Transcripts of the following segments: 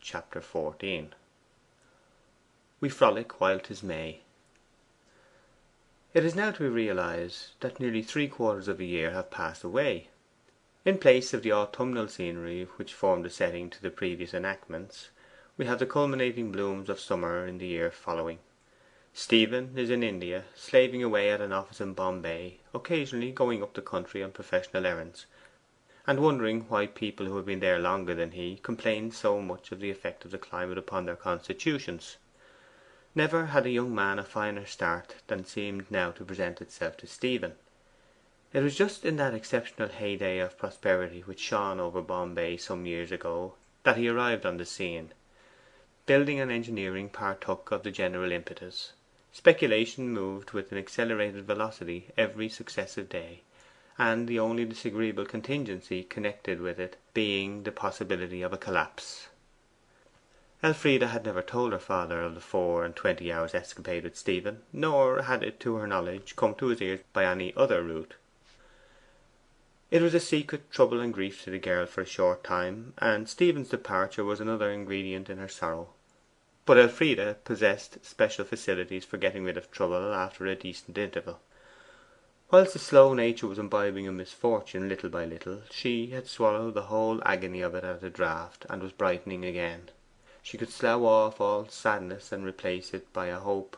Chapter 14. We frolic while 'tis May. It is now to be realized that nearly three quarters of a year have passed away. In place of the autumnal scenery which formed the setting to the previous enactments, we have the culminating blooms of summer in the year following. Stephen is in India, slaving away at an office in Bombay, occasionally going up the country on professional errands, and wondering why people who have been there longer than he complain so much of the effect of the climate upon their constitutions. Never had a young man a finer start than seemed now to present itself to Stephen. It was just in that exceptional heyday of prosperity which shone over Bombay some years ago that he arrived on the scene. Building and engineering partook of the general impetus. Speculation moved with an accelerated velocity every successive day, and the only disagreeable contingency connected with it being the possibility of a collapse. Elfride had never told her father of the 24 hours escapade with Stephen, nor had it to her knowledge come to his ears by any other route. It was a secret trouble and grief to the girl for a short time, and Stephen's departure was another ingredient in her sorrow. But Elfride possessed special facilities for getting rid of trouble after a decent interval. Whilst the slow nature was imbibing a misfortune little by little, she had swallowed the whole agony of it at a draught, and was brightening again. She could slough off all sadness and replace it by a hope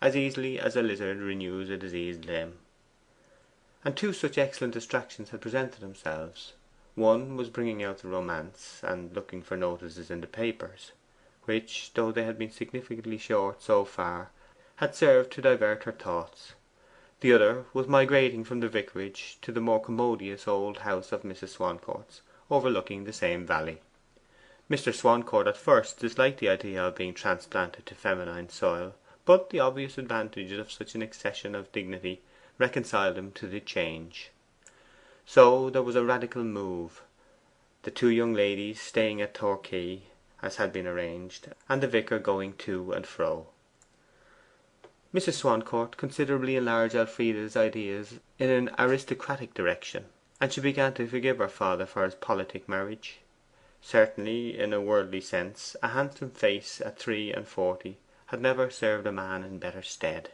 as easily as a lizard renews a diseased limb. And two such excellent distractions had presented themselves. One was bringing out the romance, and looking for notices in the papers, which, though they had been significantly short so far, had served to divert her thoughts. The other was migrating from the vicarage to the more commodious old house of Mrs. Swancourt's, overlooking the same valley. Mr. Swancourt at first disliked the idea of being transplanted to feminine soil, but the obvious advantages of such an accession of dignity reconciled him to the change. So there was a radical move, the two young ladies staying at Torquay, as had been arranged, and the vicar going to and fro. Mrs. Swancourt considerably enlarged Elfride's ideas in an aristocratic direction, and she began to forgive her father for his politic marriage. Certainly, in a worldly sense, a handsome face at 43 had never served a man in better stead.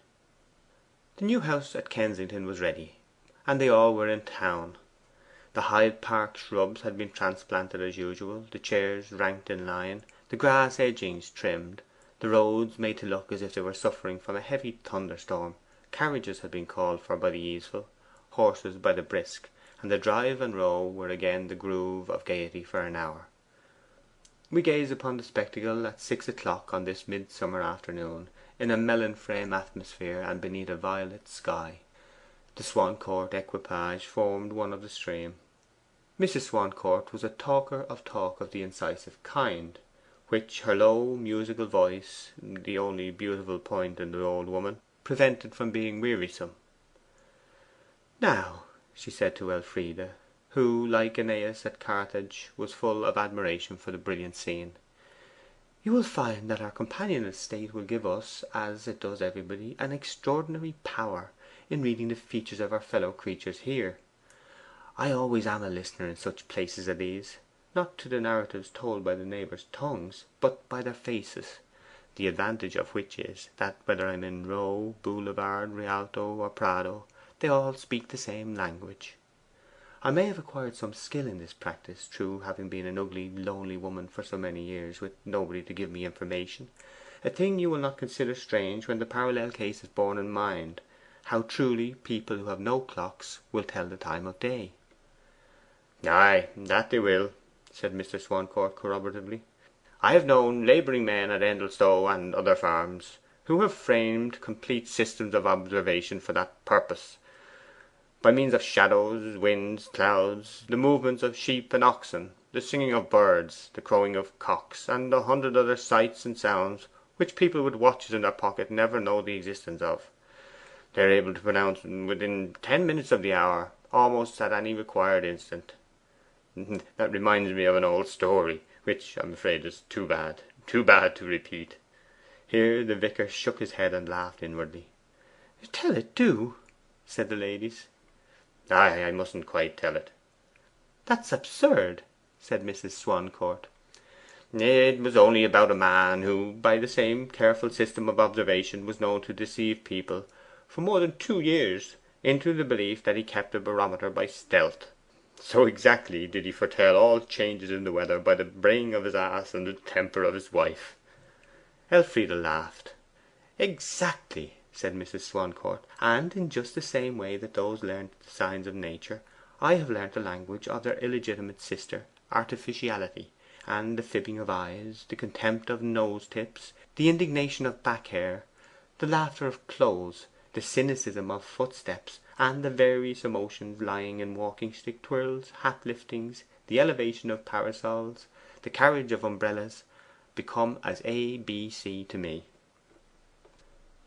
The new house at Kensington was ready, and they all were in town. The Hyde Park shrubs had been transplanted as usual, the chairs ranked in line, the grass edgings trimmed, the roads made to look as if they were suffering from a heavy thunderstorm. Carriages had been called for by the easeful, horses by the brisk, and the drive and row were again the groove of gaiety for an hour. We gaze upon the spectacle at 6 o'clock on this midsummer afternoon, in a melon frame atmosphere and beneath a violet sky. The Swancourt equipage formed one of the stream. Mrs. Swancourt was a talker of talk of the incisive kind, which her low musical voice, the only beautiful point in the old woman, prevented from being wearisome. 'Now,' she said to Elfride, who, like Aeneas at Carthage, was full of admiration for the brilliant scene, 'you will find that our companion estate will give us, as it does everybody, an extraordinary power in reading the features of our fellow creatures here. I always am a listener in such places as these, not to the narratives told by the neighbours' tongues, but by their faces, the advantage of which is, that whether I am in Row, Boulevard, Rialto, or Prado, they all speak the same language. I may have acquired some skill in this practice through having been an ugly lonely woman for so many years, with nobody to give me information, a thing you will not consider strange when the parallel case is borne in mind, how truly people who have no clocks will tell the time of day.' 'Ay, that they will,' said Mr. Swancourt corroboratively. 'I have known labouring men at Endelstow and other farms who have framed complete systems of observation for that purpose, by means of shadows, winds, clouds, the movements of sheep and oxen, the singing of birds, the crowing of cocks, and 100 other sights and sounds which people with watches in their pocket never know the existence of. They are able to pronounce within 10 minutes of the hour, almost at any required instant. That reminds me of an old story, which I am afraid is too bad to repeat.' Here the vicar shook his head and laughed inwardly. 'Tell it, do,' said the ladies. 'I mustn't quite tell it.' 'That's absurd,' said Mrs. Swancourt. It was only about a man who, by the same careful system of observation, was known to deceive people for more than 2 years into the belief that he kept a barometer by stealth. So exactly did he foretell all changes in the weather by the braying of his ass and the temper of his wife.' Elfride laughed. 'Exactly,' said Mrs. Swancourt. 'And in just the same way that those learnt the signs of nature, I have learnt the language of their illegitimate sister, artificiality, and the fibbing of eyes, the contempt of nose tips, the indignation of back hair, the laughter of clothes, the cynicism of footsteps, and the various emotions lying in walking stick twirls, hat liftings, the elevation of parasols, the carriage of umbrellas, become as A B C to me.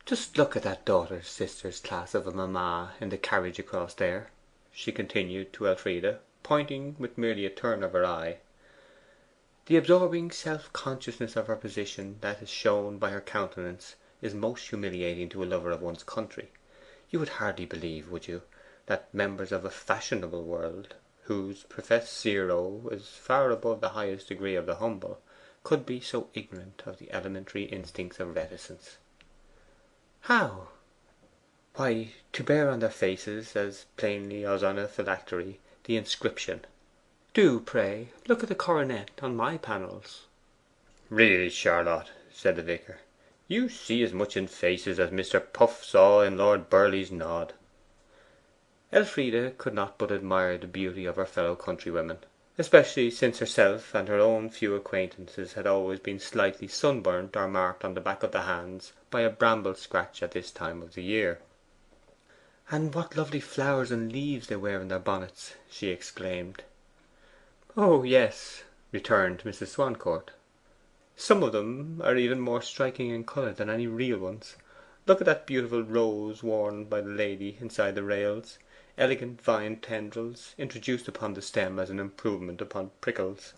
Just look at that daughter's sister's class of a mamma in the carriage across there,' she continued to Elfride, pointing with merely a turn of her eye. 'The absorbing self consciousness of her position that is shown by her countenance is most humiliating to a lover of one's country. You would hardly believe, would you, that members of a fashionable world, whose professed zero is far above the highest degree of the humble, could be so ignorant of the elementary instincts of reticence?' 'How?' 'Why, to bear on their faces, as plainly as on a phylactery, the inscription. Do, pray, look at the coronet on my panels.' 'Really, Charlotte,' said the vicar, 'you see as much in faces as Mr. Puff saw in Lord Burleigh's nod.' Elfride could not but admire the beauty of her fellow countrywomen, especially since herself and her own few acquaintances had always been slightly sunburnt or marked on the back of the hands by a bramble scratch at this time of the year. 'And what lovely flowers and leaves they wear in their bonnets!' she exclaimed. 'Oh yes,' returned Mrs. Swancourt. 'Some of them are even more striking in colour than any real ones. Look at that beautiful rose worn by the lady inside the rails, elegant vine tendrils introduced upon the stem as an improvement upon prickles,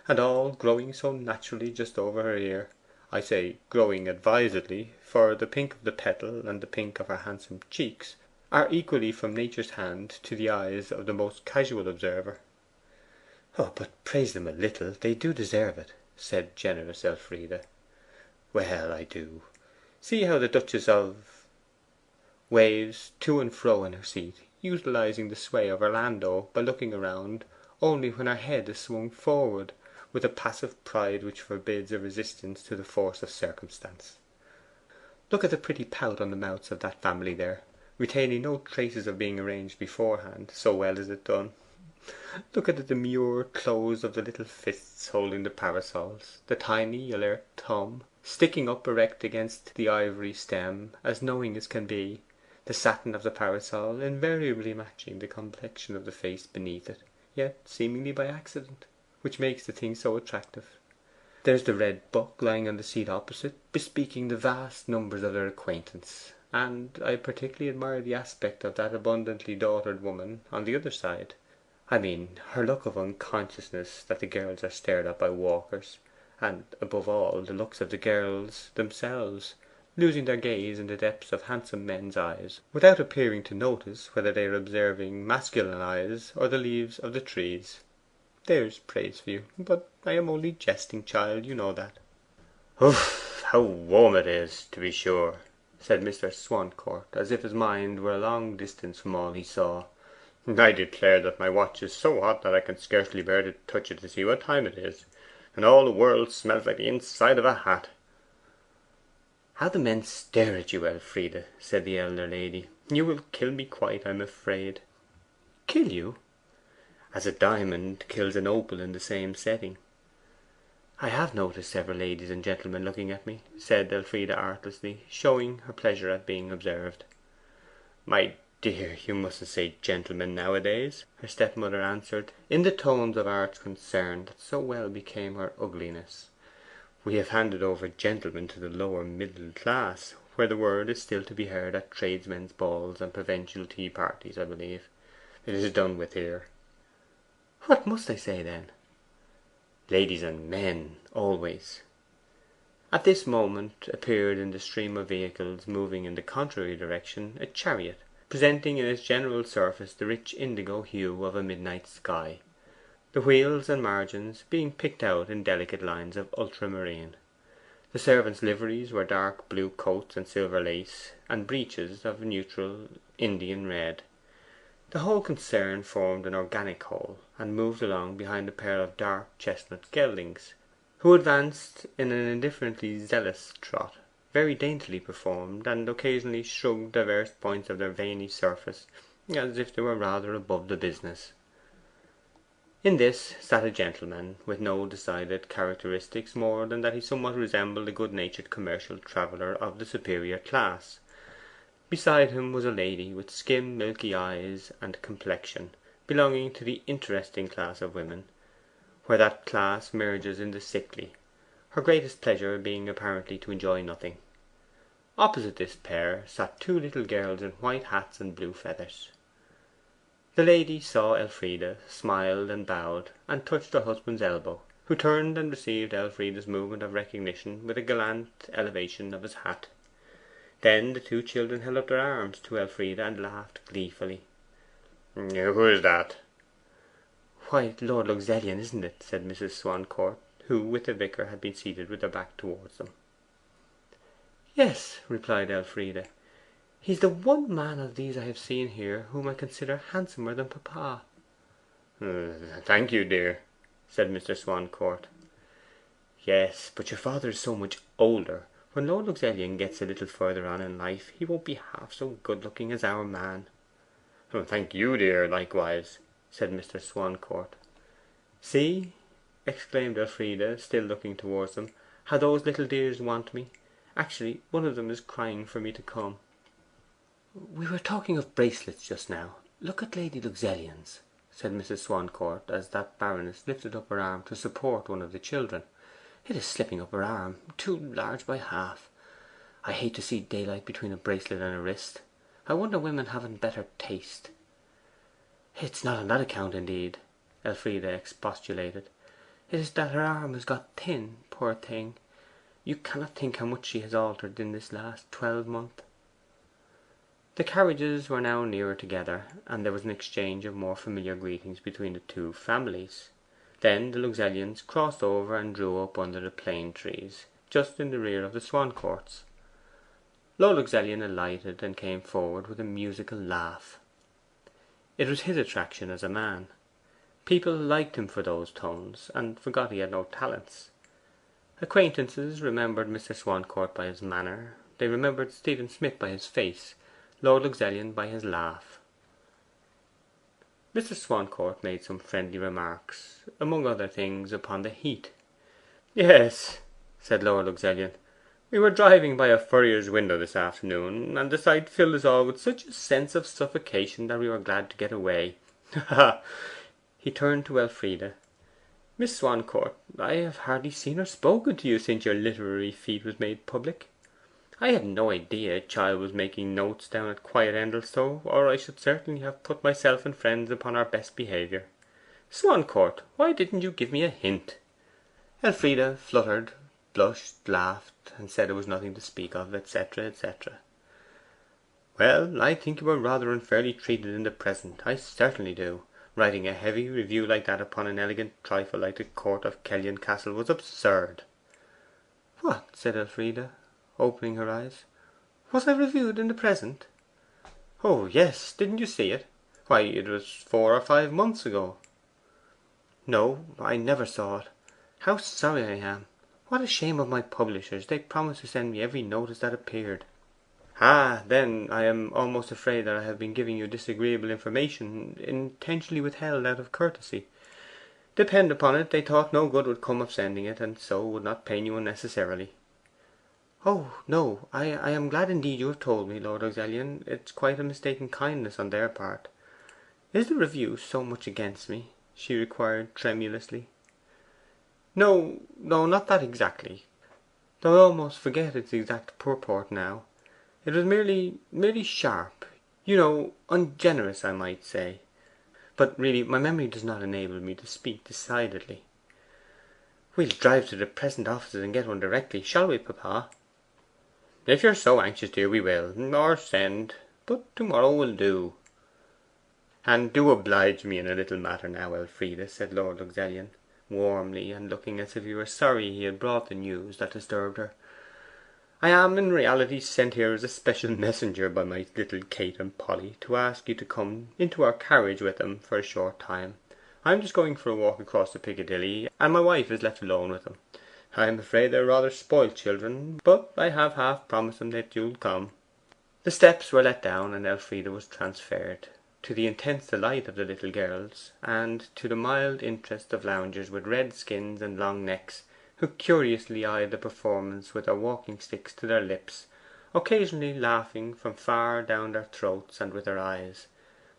and all growing so naturally just over her ear. I say growing advisedly, for the pink of the petal and the pink of her handsome cheeks are equally from nature's hand to the eyes of the most casual observer.' 'Oh, but praise them a little; they do deserve it,' said generous Elfride. 'Well, I do. See how the Duchess of waves to and fro in her seat, utilizing the sway of her landau by looking around only when her head is swung forward, with a passive pride which forbids a resistance to the force of circumstance. Look at the pretty pout on the mouths of that family there, retaining no traces of being arranged beforehand, so well is it done. Look at the demure close of the little fists holding the parasols, the tiny alert thumb sticking up erect against the ivory stem, as knowing as can be, the satin of the parasol invariably matching the complexion of the face beneath it, yet seemingly by accident, which makes the thing so attractive. There's the red book lying on the seat opposite, bespeaking the vast numbers of their acquaintance, and I particularly admire the aspect of that abundantly daughtered woman on the other side. I mean her look of unconsciousness that the girls are stared at by walkers, and above all the looks of the girls themselves, losing their gaze in the depths of handsome men's eyes, without appearing to notice whether they are observing masculine eyes or the leaves of the trees. There's praise for you; but I am only jesting, child, you know that.' 'Uff, how warm it is, to be sure!' said Mr. Swancourt, as if his mind were a long distance from all he saw. 'I declare that my watch is so hot that I can scarcely bear to touch it to see what time it is, and all the world smells like the inside of a hat.' 'How the men stare at you, Elfride!' said the elder lady. 'You will kill me quite, I am afraid.' 'Kill you?' 'As a diamond kills an opal in the same setting.' 'I have noticed several ladies and gentlemen looking at me,' said Elfride artlessly, showing her pleasure at being observed. 'My dear, you mustn't say gentlemen nowadays,' her stepmother answered, in the tones of arch concern that so well became her ugliness. 'We have handed over gentlemen to the lower middle class, where the word is still to be heard at tradesmen's balls and provincial tea parties, I believe. It is done with here.' 'What must I say then?' 'Ladies and men, always.' At this moment appeared in the stream of vehicles moving in the contrary direction a chariot, presenting in its general surface the rich indigo hue of a midnight sky. the wheels and margins being picked out in delicate lines of ultramarine. The servants' liveries were dark blue coats and silver lace, and breeches of neutral Indian red. The whole concern formed an organic whole, and moved along behind a pair of dark chestnut geldings, who advanced in an indifferently zealous trot, very daintily performed, and occasionally shrugged divers points of their veiny surface, as if they were rather above the business. In this sat a gentleman with no decided characteristics more than that he somewhat resembled a good natured commercial traveller of the superior class. Beside him was a lady with skim milky eyes and complexion, belonging to the interesting class of women, where that class merges in the sickly, her greatest pleasure being apparently to enjoy nothing. Opposite this pair sat two little girls in white hats and blue feathers. The lady saw Elfride, smiled and bowed, and touched her husband's elbow, who turned and received Elfride's movement of recognition with a gallant elevation of his hat. Then the two children held up their arms to Elfride and laughed gleefully. 'Who is that?' 'Why, Lord Luxellian, isn't it?' said Mrs. Swancourt, who with the vicar had been seated with their back towards them. 'Yes,' replied Elfride. 'He's the one man of these I have seen here whom I consider handsomer than papa.' 'Thank you, dear,' said Mr. Swancourt. 'Yes, but your father is so much older. When Lord Luxellian gets a little further on in life, he won't be half so good looking as our man.' 'Thank you, dear, likewise,' said Mr. Swancourt. 'See,' exclaimed Elfride, still looking towards them, 'how those little dears want me. Actually, one of them is crying for me to come.' 'We were talking of bracelets just now. Look at Lady Luxellian's,' said Mrs. Swancourt, as that baroness lifted up her arm to support one of the children. 'It is slipping up her arm, too large by half. I hate to see daylight between a bracelet and a wrist. I wonder women haven't better taste.' 'It's not on that account, indeed,' Elfride expostulated. 'It is that her arm has got thin, poor thing. You cannot think how much she has altered in this last 12 month.' The carriages were now nearer together, and there was an exchange of more familiar greetings between the two families. Then the Luxellians crossed over and drew up under the plane trees, just in the rear of the Swancourts. Lord Luxellian alighted and came forward with a musical laugh. It was his attraction as a man. People liked him for those tones, and forgot he had no talents. Acquaintances remembered Mr. Swancourt by his manner. They remembered Stephen Smith by his face, Lord Luxellian by his laugh. Mr. Swancourt made some friendly remarks, among other things upon the heat. 'Yes,' said Lord Luxellian, 'we were driving by a furrier's window this afternoon, and the sight filled us all with such a sense of suffocation that we were glad to get away. Ha ha!' He turned to Elfride. 'Miss Swancourt, I have hardly seen or spoken to you since your literary feat was made public. I had no idea a child was making notes down at quiet Endelstow, or I should certainly have put myself and friends upon our best behaviour. Swancourt, why didn't you give me a hint?' Elfride fluttered, blushed, laughed, and said it was nothing to speak of, etc., etc. 'Well, I think you were rather unfairly treated in the present, I certainly do. Writing a heavy review like that upon an elegant trifle like the court of Kellion Castle was absurd.' 'What?' said Elfride, opening her eyes. 'Was I reviewed in the present?' 'Oh yes, didn't you see it? Why, it was 4 or 5 months ago.' 'No, I never saw it. How sorry I am! What a shame of my publishers! They promised to send me every notice that appeared.' 'Ah, then I am almost afraid that I have been giving you disagreeable information, intentionally withheld out of courtesy. Depend upon it, they thought no good would come of sending it, and so would not pain you unnecessarily.' 'Oh no, I am glad indeed you have told me, Lord Luxellian. It's quite a mistaken kindness on their part. Is the review so much against me?' she inquired tremulously. 'No, not that exactly, though I almost forget its exact purport now. It was merely sharp, ungenerous, I might say. But really my memory does not enable me to speak decidedly.' 'We'll drive to the present offices and get one directly, shall we, papa?' 'If you are so anxious, dear, we will, or send. But to morrow will do. 'And do oblige me in a little matter now, Elfride,' said Lord Luxellian, warmly, and looking as if he were sorry he had brought the news that disturbed her. 'I am in reality sent here as a special messenger by my little Kate and Polly to ask you to come into our carriage with them for a short time. I am just going for a walk across the Piccadilly, and my wife is left alone with them. I am afraid they are rather spoilt children, but I have half promised them that you'll come.' The steps were let down, and Elfride was transferred, to the intense delight of the little girls, and to the mild interest of loungers with red skins and long necks, who curiously eyed the performance with their walking sticks to their lips, occasionally laughing from far down their throats and with their eyes,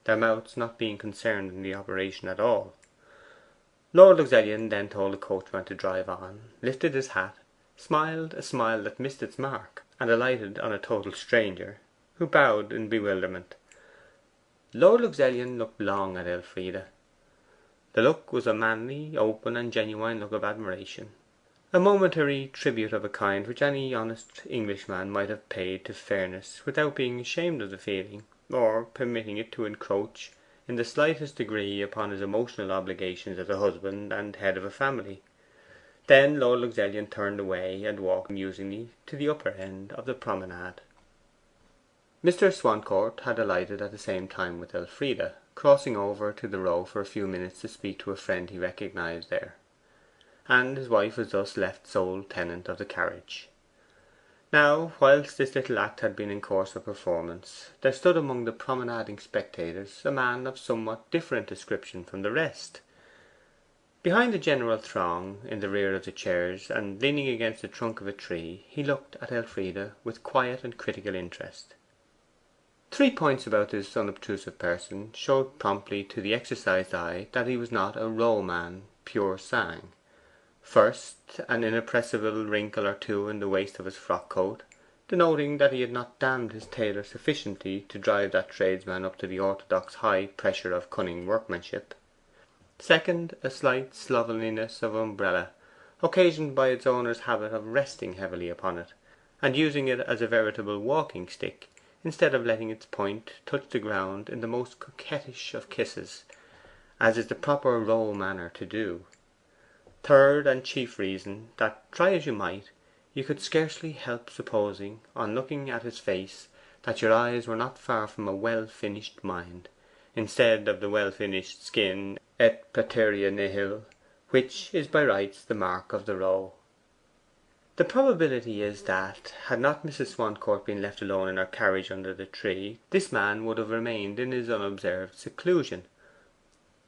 their mouths not being concerned in the operation at all. Lord Luxellian then told the coachman to drive on, lifted his hat, smiled a smile that missed its mark, and alighted on a total stranger, who bowed in bewilderment. Lord Luxellian looked long at Elfride. The look was a manly, open, and genuine look of admiration, a momentary tribute of a kind which any honest Englishman might have paid to fairness without being ashamed of the feeling, or permitting it to encroach in the slightest degree upon his emotional obligations as a husband and head of a family. Then Lord Luxellian turned away and walked musingly to the upper end of the promenade. Mr. Swancourt had alighted at the same time with Elfride, crossing over to the Row for a few minutes to speak to a friend he recognized there, and his wife was thus left sole tenant of the carriage. Now, whilst this little act had been in course of performance, there stood among the promenading spectators a man of somewhat different description from the rest. Behind the general throng, in the rear of the chairs, and leaning against the trunk of a tree, he looked at Elfride with quiet and critical interest. 3 points about this unobtrusive person showed promptly to the exercised eye that he was not a Row man pur sang. First, an inoppressible wrinkle or two in the waist of his frock coat, denoting that he had not damned his tailor sufficiently to drive that tradesman up to the orthodox high pressure of cunning workmanship. Second, a slight slovenliness of umbrella, occasioned by its owner's habit of resting heavily upon it, and using it as a veritable walking stick, instead of letting its point touch the ground in the most coquettish of kisses, as is the proper Row manner to do. Third, and chief reason, that try as you might, you could scarcely help supposing, on looking at his face, that your eyes were not far from a well finished mind, instead of the well finished skin et praeterea nihil, which is by rights the mark of the Row. The probability is that, had not Mrs. Swancourt been left alone in her carriage under the tree, this man would have remained in his unobserved seclusion.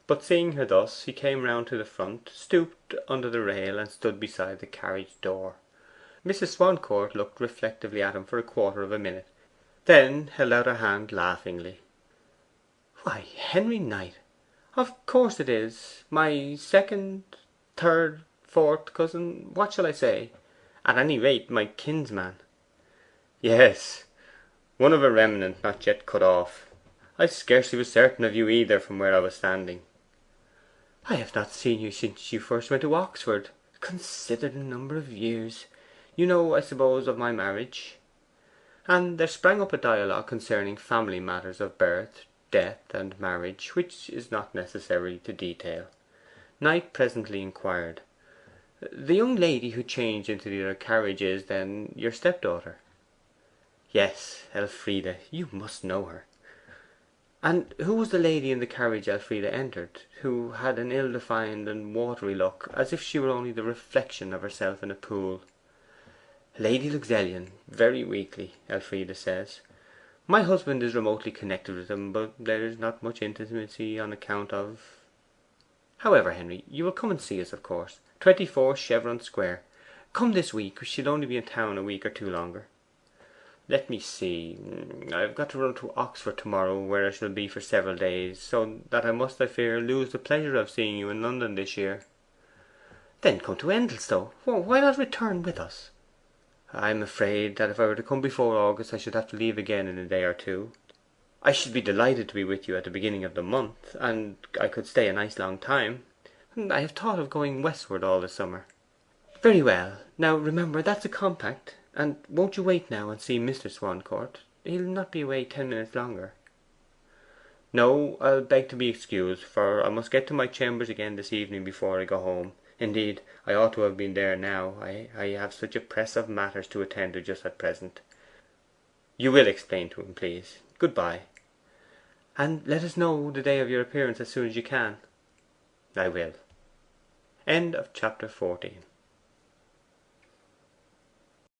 But seeing her thus, he came round to the front, stooped under the rail, and stood beside the carriage door. Mrs. Swancourt looked reflectively at him for a quarter of a minute, then held out her hand laughingly. 'Why, Henry Knight! Of course it is. My second, third, fourth cousin, what shall I say? At any rate, my kinsman.' 'Yes, one of a remnant not yet cut off. I scarcely was certain of you either from where I was standing.' 'I have not seen you since you first went to Oxford. Consider the number of years. You know, I suppose, of my marriage?' And there sprang up a dialogue concerning family matters of birth, death, and marriage, which it is not necessary to detail. Knight presently inquired, 'The young lady who changed into the other carriage is, then, your stepdaughter?' 'Yes, Elfride. You must know her.' 'And who was the lady in the carriage Elfride entered, who had an ill defined and watery look, as if she were only the reflection of herself in a pool?' 'Lady Luxellian, very weakly, Elfride says. My husband is remotely connected with them, but there is not much intimacy on account of... However, Henry, you will come and see us, of course. 24 Chevron Square. Come this week. We shall only be in town a week or two longer. Let me see. I've got to run to Oxford to morrow, where I shall be for several days, so that I must, I fear, lose the pleasure of seeing you in London this year.' 'Then come to Endelstow. Why not return with us?' 'I am afraid that if I were to come before August I should have to leave again in a day or two. I should be delighted to be with you at the beginning of the month, and I could stay a nice long time. I have thought of going westward all the summer.' 'Very well. Now remember, that's a compact. And won't you wait now and see Mr. Swancourt? He'll not be away 10 minutes longer. No, I'll beg to be excused, for I must get to my chambers again this evening before I go home. Indeed, I ought to have been there now. I have such a press of matters to attend to just at present. You will explain to him, please. Good bye. And let us know the day of your appearance as soon as you can.' 'I will.' End of chapter 14.